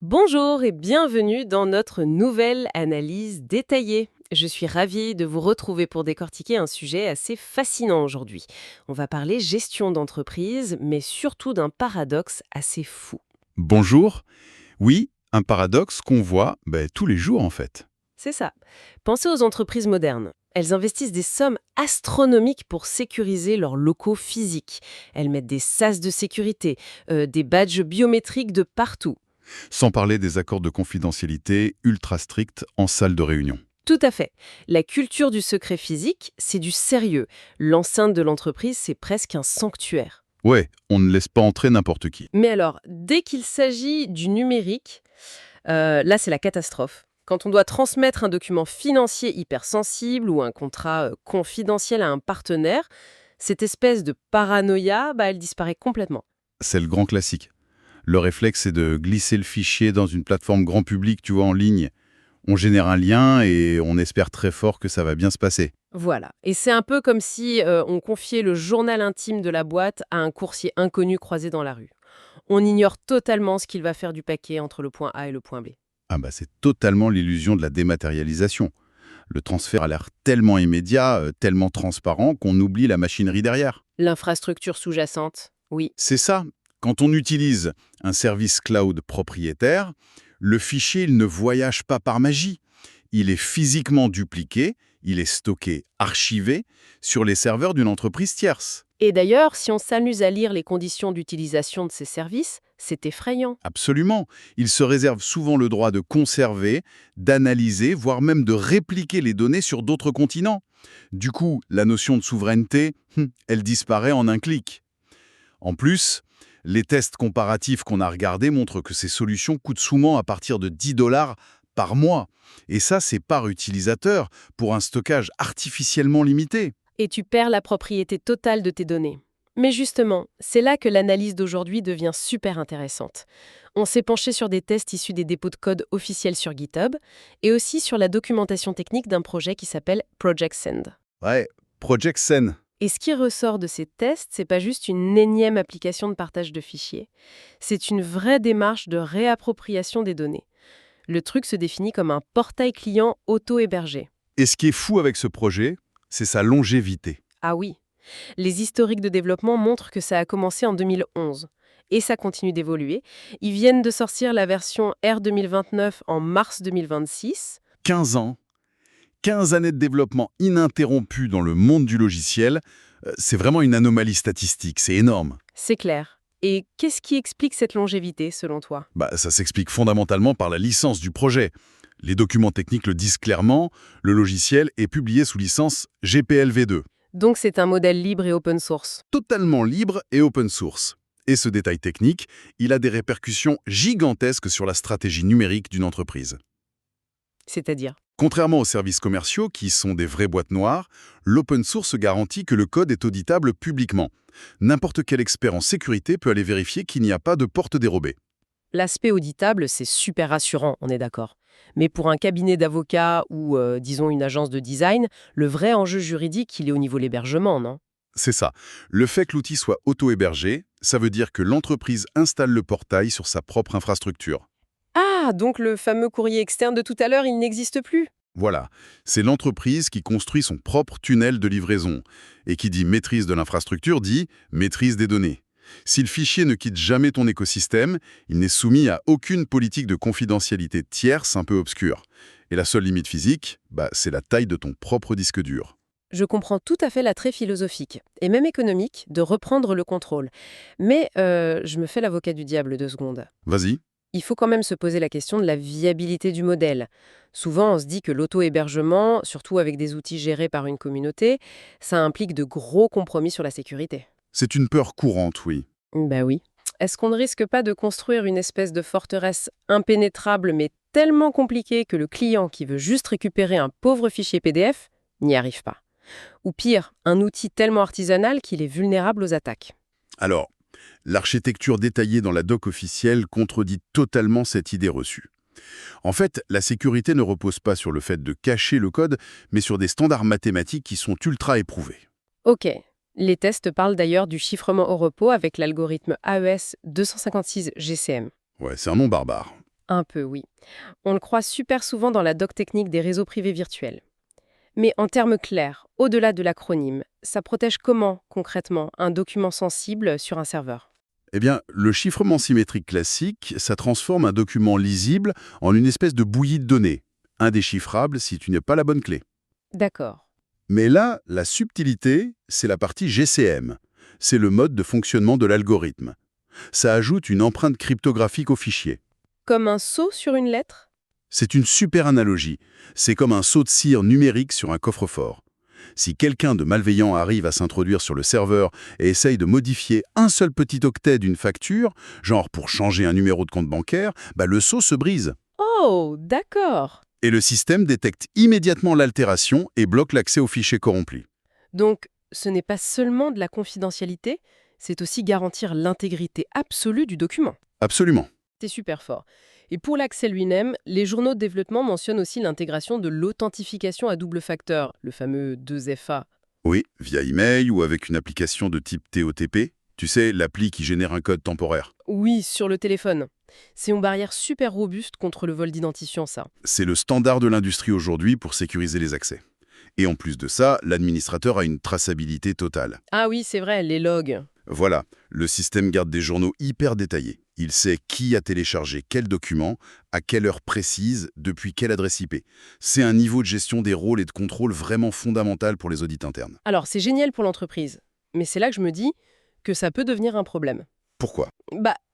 Bonjour et bienvenue dans notre nouvelle analyse détaillée. Je suis ravie de vous retrouver pour décortiquer un sujet assez fascinant aujourd'hui. On va parler gestion d'entreprise, mais surtout d'un paradoxe assez fou. Bonjour. Oui, un paradoxe qu'on voit tous les jours en fait. C'est ça. Pensez aux entreprises modernes. Elles investissent des sommes astronomiques pour sécuriser leurs locaux physiques. Elles mettent des sas de sécurité, des badges biométriques de partout. Sans parler des accords de confidentialité ultra stricts en salle de réunion. Tout à fait. La culture du secret physique, c'est du sérieux. L'enceinte de l'entreprise, c'est presque un sanctuaire. Ouais, on ne laisse pas entrer n'importe qui. Mais alors, dès qu'il s'agit du numérique, là, c'est la catastrophe. Quand on doit transmettre un document financier hyper sensible ou un contrat confidentiel à un partenaire, cette espèce de paranoïa, elle disparaît complètement. C'est le grand classique. Le réflexe, c'est de glisser le fichier dans une plateforme grand public, tu vois, en ligne. On génère un lien et on espère très fort que ça va bien se passer. Voilà. Et c'est un peu comme si on confiait le journal intime de la boîte à un coursier inconnu croisé dans la rue. On ignore totalement ce qu'il va faire du paquet entre le point A et le point B. C'est totalement l'illusion de la dématérialisation. Le transfert a l'air tellement immédiat, tellement transparent qu'on oublie la machinerie derrière. L'infrastructure sous-jacente, oui. C'est ça. Quand on utilise un service cloud propriétaire, le fichier il ne voyage pas par magie. Il est physiquement dupliqué, il est stocké, archivé sur les serveurs d'une entreprise tierce. Et d'ailleurs, si on s'amuse à lire les conditions d'utilisation de ces services, c'est effrayant. Absolument. Il se réserve souvent le droit de conserver, d'analyser, voire même de répliquer les données sur d'autres continents. Du coup, la notion de souveraineté, elle disparaît en un clic. En plus, les tests comparatifs qu'on a regardés montrent que ces solutions coûtent souvent à partir de 10 $ par mois. Et ça, c'est par utilisateur, pour un stockage artificiellement limité. Et tu perds la propriété totale de tes données. Mais justement, c'est là que l'analyse d'aujourd'hui devient super intéressante. On s'est penché sur des tests issus des dépôts de code officiels sur GitHub et aussi sur la documentation technique d'un projet qui s'appelle Project Send. Ouais, Project Sen. Et ce qui ressort de ces tests, c'est pas juste une énième application de partage de fichiers. C'est une vraie démarche de réappropriation des données. Le truc se définit comme un portail client auto-hébergé. Et ce qui est fou avec ce projet, c'est sa longévité. Ah oui, les historiques de développement montrent que ça a commencé en 2011. Et ça continue d'évoluer. Ils viennent de sortir la version R 2029 en mars 2026. 15 ans, 15 années de développement ininterrompu dans le monde du logiciel, c'est vraiment une anomalie statistique, c'est énorme. C'est clair. Et qu'est-ce qui explique cette longévité, selon toi? Ça s'explique fondamentalement par la licence du projet. Les documents techniques le disent clairement, le logiciel est publié sous licence GPL v2. Donc c'est un modèle libre et open source. Totalement libre et open source. Et ce détail technique, il a des répercussions gigantesques sur la stratégie numérique d'une entreprise. C'est-à-dire? Contrairement aux services commerciaux, qui sont des vraies boîtes noires, l'open source garantit que le code est auditable publiquement. N'importe quel expert en sécurité peut aller vérifier qu'il n'y a pas de porte dérobée. L'aspect auditable, c'est super rassurant, on est d'accord. Mais pour un cabinet d'avocats ou, disons, une agence de design, le vrai enjeu juridique, il est au niveau de l'hébergement, non? C'est ça. Le fait que l'outil soit auto-hébergé, ça veut dire que l'entreprise installe le portail sur sa propre infrastructure. Ah, donc le fameux courrier externe de tout à l'heure, il n'existe plus? Voilà, c'est l'entreprise qui construit son propre tunnel de livraison. Et qui dit maîtrise de l'infrastructure dit maîtrise des données. Si le fichier ne quitte jamais ton écosystème, il n'est soumis à aucune politique de confidentialité tierce un peu obscure. Et la seule limite physique, c'est la taille de ton propre disque dur. Je comprends tout à fait l'attrait philosophique, et même économique, de reprendre le contrôle. Mais je me fais l'avocat du diable 2 secondes. Vas-y. Il faut quand même se poser la question de la viabilité du modèle. Souvent, on se dit que l'auto-hébergement, surtout avec des outils gérés par une communauté, ça implique de gros compromis sur la sécurité. C'est une peur courante, oui. Bah oui. Est-ce qu'on ne risque pas de construire une espèce de forteresse impénétrable mais tellement compliquée que le client qui veut juste récupérer un pauvre fichier PDF n'y arrive pas? Ou pire, un outil tellement artisanal qu'il est vulnérable aux attaques. Alors, l'architecture détaillée dans la doc officielle contredit totalement cette idée reçue. En fait, la sécurité ne repose pas sur le fait de cacher le code, mais sur des standards mathématiques qui sont ultra éprouvés. Ok. Les tests parlent d'ailleurs du chiffrement au repos avec l'algorithme AES 256 GCM. Ouais, c'est un nom barbare. Un peu, oui. On le croit super souvent dans la doc technique des réseaux privés virtuels. Mais en termes clairs, au-delà de l'acronyme, ça protège comment, concrètement, un document sensible sur un serveur? Eh bien, le chiffrement symétrique classique, ça transforme un document lisible en une espèce de bouillie de données, indéchiffrable si tu n'as pas la bonne clé. D'accord. Mais là, la subtilité, c'est la partie GCM. C'est le mode de fonctionnement de l'algorithme. Ça ajoute une empreinte cryptographique au fichier. Comme un sceau sur une lettre? C'est une super analogie. C'est comme un seau de cire numérique sur un coffre-fort. Si quelqu'un de malveillant arrive à s'introduire sur le serveur et essaye de modifier un seul petit octet d'une facture, genre pour changer un numéro de compte bancaire, le seau se brise. Oh, d'accord. Et le système détecte immédiatement l'altération et bloque l'accès aux fichiers corrompus. Donc, ce n'est pas seulement de la confidentialité, c'est aussi garantir l'intégrité absolue du document. Absolument. C'est super fort. Et pour l'accès lui-même, les journaux de développement mentionnent aussi l'intégration de l'authentification à double facteur, le fameux 2FA. Oui, via email ou avec une application de type TOTP. Tu sais, l'appli qui génère un code temporaire. Oui, sur le téléphone. C'est une barrière super robuste contre le vol d'identifiant, ça. C'est le standard de l'industrie aujourd'hui pour sécuriser les accès. Et en plus de ça, l'administrateur a une traçabilité totale. Ah oui, c'est vrai, les logs. Voilà, le système garde des journaux hyper détaillés. Il sait qui a téléchargé quel document, à quelle heure précise, depuis quelle adresse IP. C'est un niveau de gestion des rôles et de contrôle vraiment fondamental pour les audits internes. Alors, c'est génial pour l'entreprise. Mais c'est là que je me dis que ça peut devenir un problème. Pourquoi?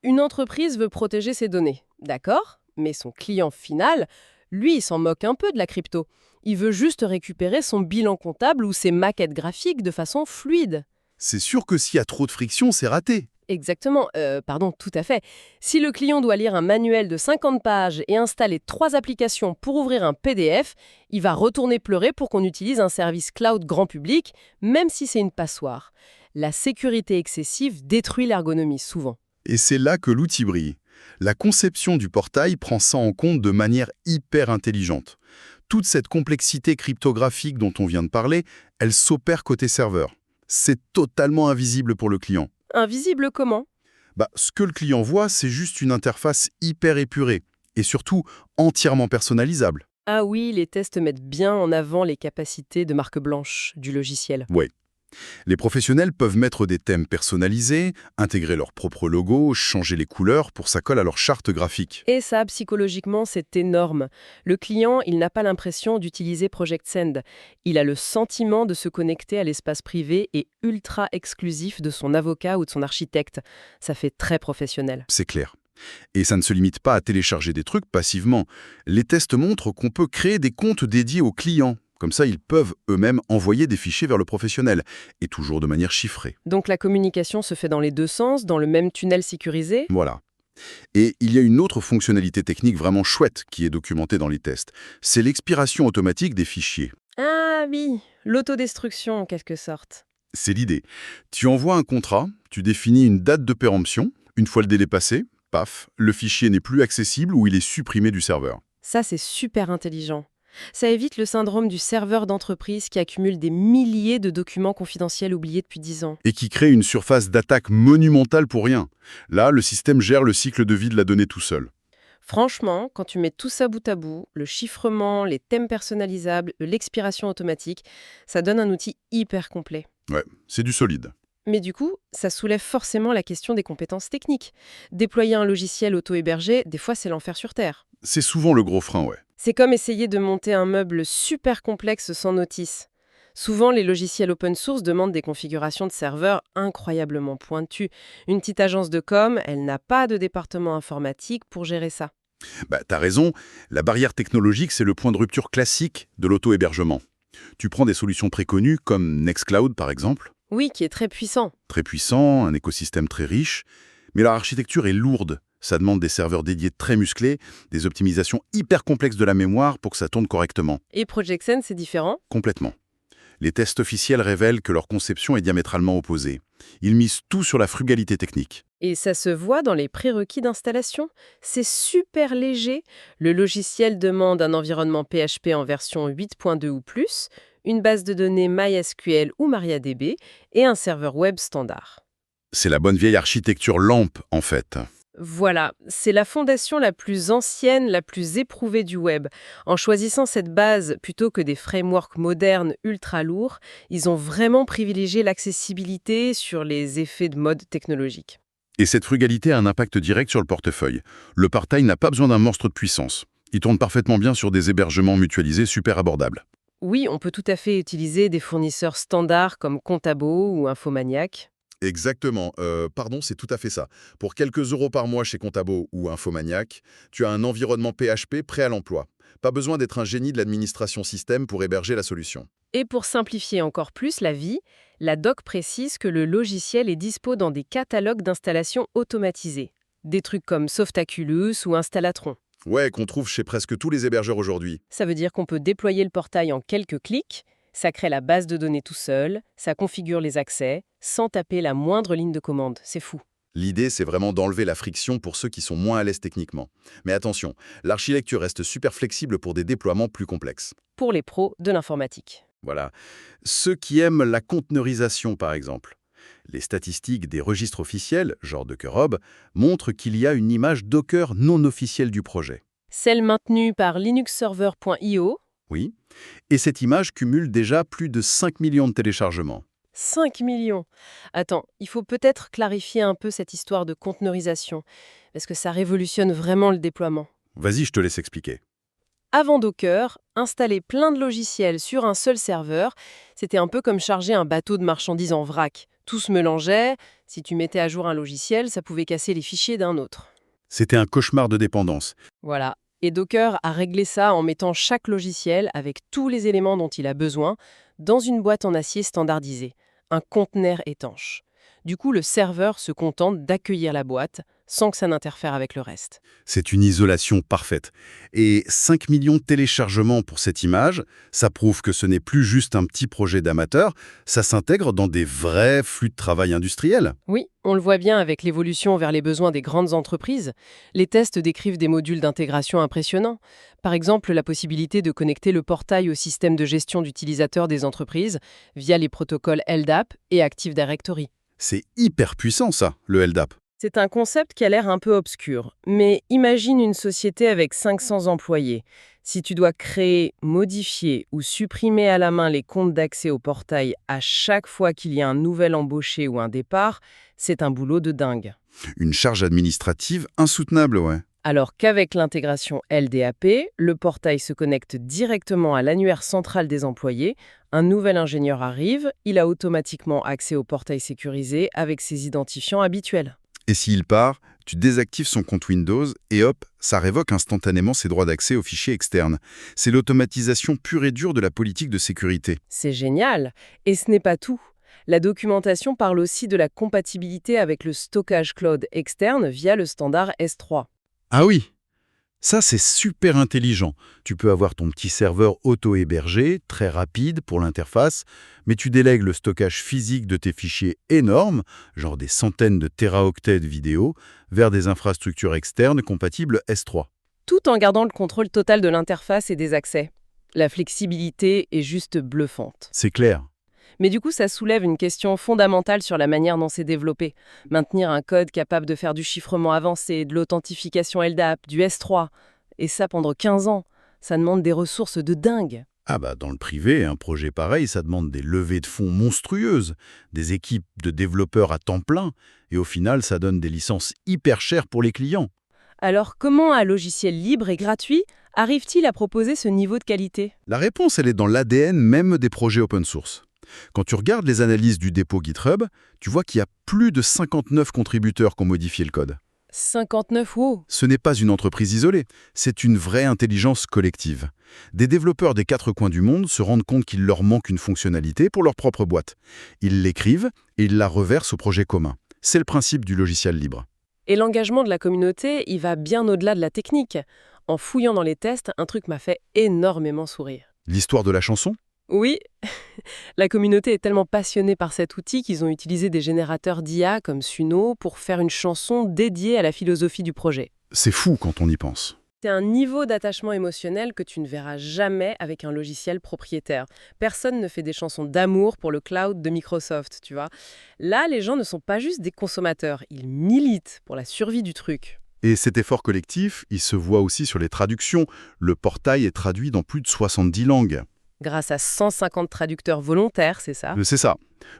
Une entreprise veut protéger ses données, d'accord? Mais son client final, lui, il s'en moque un peu de la crypto. Il veut juste récupérer son bilan comptable ou ses maquettes graphiques de façon fluide. C'est sûr que s'il y a trop de friction, c'est raté. Exactement, pardon, tout à fait. Si le client doit lire un manuel de 50 pages et installer 3 applications pour ouvrir un PDF, il va retourner pleurer pour qu'on utilise un service cloud grand public, même si c'est une passoire. La sécurité excessive détruit l'ergonomie, souvent. Et c'est là que l'outil brille. La conception du portail prend ça en compte de manière hyper intelligente. Toute cette complexité cryptographique dont on vient de parler, elle s'opère côté serveur. C'est totalement invisible pour le client. Invisible comment? Ce que le client voit, c'est juste une interface hyper épurée et surtout entièrement personnalisable. Ah oui, les tests mettent bien en avant les capacités de marque blanche du logiciel. Ouais. Les professionnels peuvent mettre des thèmes personnalisés, intégrer leur propre logo, changer les couleurs pour que ça colle à leur charte graphique. Et ça, psychologiquement, c'est énorme. Le client, il n'a pas l'impression d'utiliser Project Send. Il a le sentiment de se connecter à l'espace privé et ultra exclusif de son avocat ou de son architecte. Ça fait très professionnel. C'est clair. Et ça ne se limite pas à télécharger des trucs passivement. Les tests montrent qu'on peut créer des comptes dédiés aux clients. Comme ça, ils peuvent eux-mêmes envoyer des fichiers vers le professionnel, et toujours de manière chiffrée. Donc la communication se fait dans les deux sens, dans le même tunnel sécurisé. Voilà. Et il y a une autre fonctionnalité technique vraiment chouette qui est documentée dans les tests. C'est l'expiration automatique des fichiers. Ah oui, l'autodestruction en quelque sorte. C'est l'idée. Tu envoies un contrat, tu définis une date de péremption. Une fois le délai passé, paf, le fichier n'est plus accessible ou il est supprimé du serveur. Ça, c'est super intelligent. Ça évite le syndrome du serveur d'entreprise qui accumule des milliers de documents confidentiels oubliés depuis 10 ans. Et qui crée une surface d'attaque monumentale pour rien. Là, le système gère le cycle de vie de la donnée tout seul. Franchement, quand tu mets tout ça bout à bout, le chiffrement, les thèmes personnalisables, l'expiration automatique, ça donne un outil hyper complet. Ouais, c'est du solide. Mais du coup, ça soulève forcément la question des compétences techniques. Déployer un logiciel auto-hébergé, des fois, c'est l'enfer sur Terre. C'est souvent le gros frein, ouais. C'est comme essayer de monter un meuble super complexe sans notice. Souvent, les logiciels open source demandent des configurations de serveurs incroyablement pointues. Une petite agence de com, elle n'a pas de département informatique pour gérer ça. T'as raison, la barrière technologique, c'est le point de rupture classique de l'auto-hébergement. Tu prends des solutions préconnues comme Nextcloud, par exemple. Oui, qui est très puissant. Très puissant, un écosystème très riche, mais leur architecture est lourde. Ça demande des serveurs dédiés très musclés, des optimisations hyper complexes de la mémoire pour que ça tourne correctement. Et Project Send, c'est différent? Complètement. Les tests officiels révèlent que leur conception est diamétralement opposée. Ils misent tout sur la frugalité technique. Et ça se voit dans les prérequis d'installation. C'est super léger. Le logiciel demande un environnement PHP en version 8.2 ou plus, une base de données MySQL ou MariaDB et un serveur web standard. C'est la bonne vieille architecture LAMP, en fait. Voilà, c'est la fondation la plus ancienne, la plus éprouvée du web. En choisissant cette base plutôt que des frameworks modernes ultra lourds, ils ont vraiment privilégié l'accessibilité sur les effets de mode technologique. Et cette frugalité a un impact direct sur le portefeuille. Le part-time n'a pas besoin d'un monstre de puissance. Il tourne parfaitement bien sur des hébergements mutualisés super abordables. Oui, on peut tout à fait utiliser des fournisseurs standards comme Contabo ou Infomaniac. Exactement. Pardon, c'est tout à fait ça. Pour quelques euros par mois chez Contabo ou Infomaniac, tu as un environnement PHP prêt à l'emploi. Pas besoin d'être un génie de l'administration système pour héberger la solution. Et pour simplifier encore plus la vie, la doc précise que le logiciel est dispo dans des catalogues d'installation automatisés. Des trucs comme Softaculous ou Installatron. Ouais, qu'on trouve chez presque tous les hébergeurs aujourd'hui. Ça veut dire qu'on peut déployer le portail en quelques clics, ça crée la base de données tout seul, ça configure les accès, sans taper la moindre ligne de commande. C'est fou. L'idée, c'est vraiment d'enlever la friction pour ceux qui sont moins à l'aise techniquement. Mais attention, l'architecture reste super flexible pour des déploiements plus complexes. Pour les pros de l'informatique. Voilà. Ceux qui aiment la conteneurisation, par exemple. Les statistiques des registres officiels, genre Dockerob, montrent qu'il y a une image Docker non officielle du projet. Celle maintenue par linuxserver.io, Oui. Et cette image cumule déjà plus de 5 millions de téléchargements. 5 millions. Attends, il faut peut-être clarifier un peu cette histoire de conteneurisation, parce que ça révolutionne vraiment le déploiement. Vas-y, je te laisse expliquer. Avant Docker, installer plein de logiciels sur un seul serveur, c'était un peu comme charger un bateau de marchandises en vrac. Tout se mélangeait, si tu mettais à jour un logiciel, ça pouvait casser les fichiers d'un autre. C'était un cauchemar de dépendance. Voilà. Et Docker a réglé ça en mettant chaque logiciel, avec tous les éléments dont il a besoin, dans une boîte en acier standardisée, un conteneur étanche. Du coup, le serveur se contente d'accueillir la boîte, sans que ça n'interfère avec le reste. C'est une isolation parfaite. Et 5 millions de téléchargements pour cette image, ça prouve que ce n'est plus juste un petit projet d'amateur, ça s'intègre dans des vrais flux de travail industriels. Oui, on le voit bien avec l'évolution vers les besoins des grandes entreprises. Les tests décrivent des modules d'intégration impressionnants. Par exemple, la possibilité de connecter le portail au système de gestion d'utilisateurs des entreprises via les protocoles LDAP et Active Directory. C'est hyper puissant ça, le LDAP. C'est un concept qui a l'air un peu obscur, mais imagine une société avec 500 employés. Si tu dois créer, modifier ou supprimer à la main les comptes d'accès au portail à chaque fois qu'il y a un nouvel embauché ou un départ, c'est un boulot de dingue. Une charge administrative insoutenable, ouais. Alors qu'avec l'intégration LDAP, le portail se connecte directement à l'annuaire central des employés, un nouvel ingénieur arrive, il a automatiquement accès au portail sécurisé avec ses identifiants habituels. Et s'il part, tu désactives son compte Windows et hop, ça révoque instantanément ses droits d'accès aux fichiers externes. C'est l'automatisation pure et dure de la politique de sécurité. C'est génial. Et ce n'est pas tout. La documentation parle aussi de la compatibilité avec le stockage cloud externe via le standard S3. Ah oui, ça c'est super intelligent. Tu peux avoir ton petit serveur auto-hébergé, très rapide pour l'interface, mais tu délègues le stockage physique de tes fichiers énormes, genre des centaines de téraoctets de vidéos, vers des infrastructures externes compatibles S3. Tout en gardant le contrôle total de l'interface et des accès. La flexibilité est juste bluffante. C'est clair. Mais du coup, ça soulève une question fondamentale sur la manière dont c'est développé. Maintenir un code capable de faire du chiffrement avancé, de l'authentification LDAP, du S3, et ça pendant 15 ans, ça demande des ressources de dingue. Ah bah dans le privé, un projet pareil, ça demande des levées de fonds monstrueuses, des équipes de développeurs à temps plein, et au final, ça donne des licences hyper chères pour les clients. Alors, comment un logiciel libre et gratuit arrive-t-il à proposer ce niveau de qualité? La réponse, elle est dans l'ADN même des projets open source. Quand tu regardes les analyses du dépôt GitHub, tu vois qu'il y a plus de 59 contributeurs qui ont modifié le code. 59, wow! Ce n'est pas une entreprise isolée, c'est une vraie intelligence collective. Des développeurs des 4 coins du monde se rendent compte qu'il leur manque une fonctionnalité pour leur propre boîte. Ils l'écrivent et ils la reversent au projet commun. C'est le principe du logiciel libre. Et l'engagement de la communauté, il va bien au-delà de la technique. En fouillant dans les tests, un truc m'a fait énormément sourire. L'histoire de la chanson ? Oui, la communauté est tellement passionnée par cet outil qu'ils ont utilisé des générateurs d'IA comme Suno pour faire une chanson dédiée à la philosophie du projet. C'est fou quand on y pense. C'est un niveau d'attachement émotionnel que tu ne verras jamais avec un logiciel propriétaire. Personne ne fait des chansons d'amour pour le cloud de Microsoft, tu vois. Là, les gens ne sont pas juste des consommateurs, ils militent pour la survie du truc. Et cet effort collectif, il se voit aussi sur les traductions. Le portail est traduit dans plus de 70 langues. Grâce à 150 traducteurs volontaires, c'est ça? C'est ça.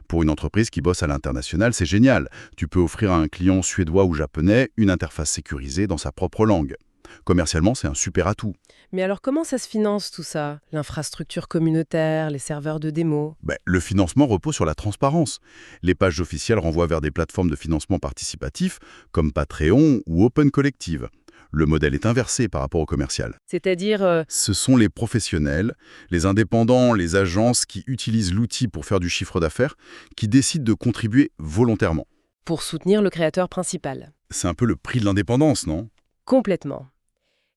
Pour une entreprise qui bosse à l'international, c'est génial. Tu peux offrir à un client suédois ou japonais une interface sécurisée dans sa propre langue. Commercialement, c'est un super atout. Mais alors comment ça se finance tout ça? L'infrastructure communautaire, les serveurs de démo? Le financement repose sur la transparence. Les pages officielles renvoient vers des plateformes de financement participatif comme Patreon ou Open Collective. Le modèle est inversé par rapport au commercial. C'est-à-dire, Ce sont les professionnels, les indépendants, les agences qui utilisent l'outil pour faire du chiffre d'affaires, qui décident de contribuer volontairement. pour soutenir le créateur principal. C'est un peu le prix de l'indépendance, non? Complètement.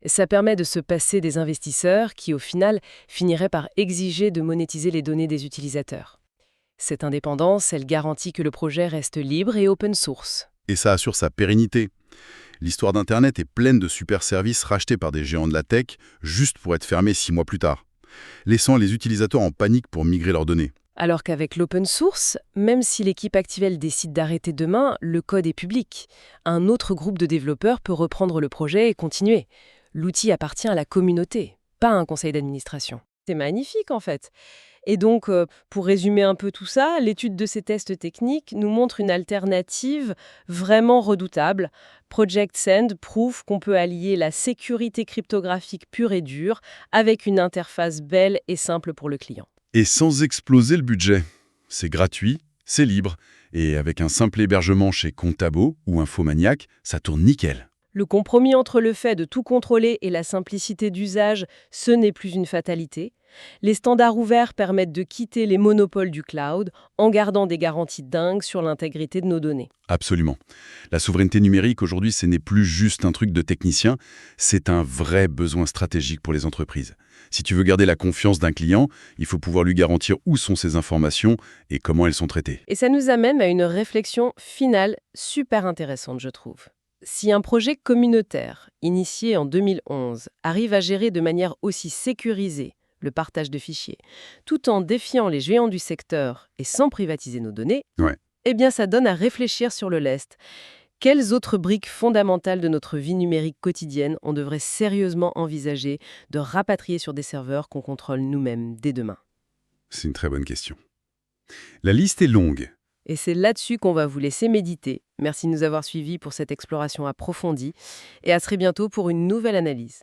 Ça permet de se passer des investisseurs qui, au final, finiraient par exiger de monétiser les données des utilisateurs. Cette indépendance, elle garantit que le projet reste libre et open source. Et ça assure sa pérennité. L'histoire d'Internet est pleine de super services rachetés par des géants de la tech juste pour être fermés 6 mois plus tard, laissant les utilisateurs en panique pour migrer leurs données. Alors qu'avec l'open source, même si l'équipe actuelle décide d'arrêter demain, le code est public. Un autre groupe de développeurs peut reprendre le projet et continuer. L'outil appartient à la communauté, pas à un conseil d'administration. C'est magnifique en fait. Et donc, pour résumer un peu tout ça, l'étude de ces tests techniques nous montre une alternative vraiment redoutable. Project Send prouve qu'on peut allier la sécurité cryptographique pure et dure avec une interface belle et simple pour le client. Et sans exploser le budget. C'est gratuit, c'est libre, et avec un simple hébergement chez Contabo ou Infomaniac, ça tourne nickel. Le compromis entre le fait de tout contrôler et la simplicité d'usage, ce n'est plus une fatalité. Les standards ouverts permettent de quitter les monopoles du cloud en gardant des garanties dingues sur l'intégrité de nos données. Absolument. La souveraineté numérique, aujourd'hui, ce n'est plus juste un truc de technicien, c'est un vrai besoin stratégique pour les entreprises. Si tu veux garder la confiance d'un client, il faut pouvoir lui garantir où sont ses informations et comment elles sont traitées. Et ça nous amène à une réflexion finale super intéressante, je trouve. Si un projet communautaire, initié en 2011, arrive à gérer de manière aussi sécurisée le partage de fichiers, tout en défiant les géants du secteur et sans privatiser nos données, Ouais. eh bien ça donne à réfléchir sur le lest. Quelles autres briques fondamentales de notre vie numérique quotidienne on devrait sérieusement envisager de rapatrier sur des serveurs qu'on contrôle nous-mêmes dès demain? C'est une très bonne question. La liste est longue. Et c'est là-dessus qu'on va vous laisser méditer. Merci de nous avoir suivis pour cette exploration approfondie et à très bientôt pour une nouvelle analyse.